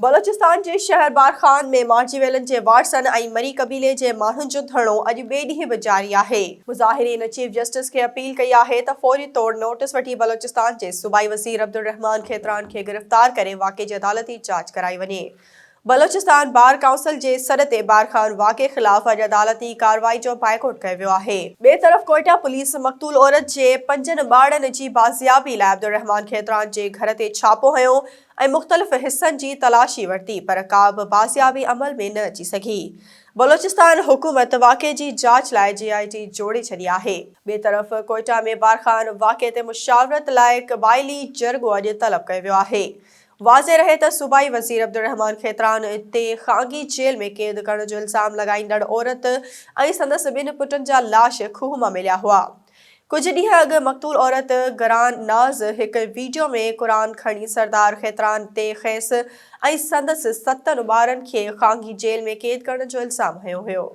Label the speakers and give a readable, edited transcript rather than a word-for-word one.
Speaker 1: बलोचिस्तान जे शहर बारखान में मार्जी वेलन जे वारसन ऐं मरी कबीले जे माण्हुनि जो धरणो अॼु ॿिए ॾींहुं बि जारी आहे। मुज़ाहिरीन चीफ जस्टिस खे अपील कई आहे त फौरी तौर नोटिस वठी बलोचिस्तान जे सूबाई वज़ीर अब्दुल रहमान खेतरान खे गिरफ़्तार करे वाक़े जी अदालती जांच कराई वञे। बलोचिस्तान बार काउंसिल जे सॾ ते बारखान वाक़े ख़िलाफ़ अॼु अदालती कार्रवाई जो बाइकॉट कयो वियो आहे। ॿिए तरफ़ कोयटा पुलिस मक़तूल औरत जे 5 ॿारनि जी बाज़ियाबी लाइ अब्दुल रहमान खेतरान जे घर ते छापो हयो ऐं मुख़्तलिफ़ हिस्सनि जी तलाशी वरिती, पर का बि बाज़ियाबी अमल में न अची सघी। बलोचिस्तान हुकूमत वाक़े जी जांच लाइ GIT जोड़े छॾी आहे। ॿिए तरफ़ कोयटा में बारखान वाक़े ते मुशावरत लाइ क़बाइली जरगो अॼु तलब कयो वियो आहे। वाज़े रहे त सूबाई वज़ीर अब्दुल रहमान खेतरान ते ख़ांगी जेल में क़ैद करण जो इल्ज़ाम लॻाईंदड़ औरत ऐं संदसि 2 पुटनि जा लाश खूह मां मिलिया हुआ। कुछ ॾींहं अॻु मक़तूल औरत गरान नाज़ हिकु वीडियो में क़ुरान खणी सरदार खेतरान ते खेसि ऐं संदसि 7 ॿारनि खे ख़ांगी जेल में क़ैद करण जो इल्ज़ाम हयो हुयो।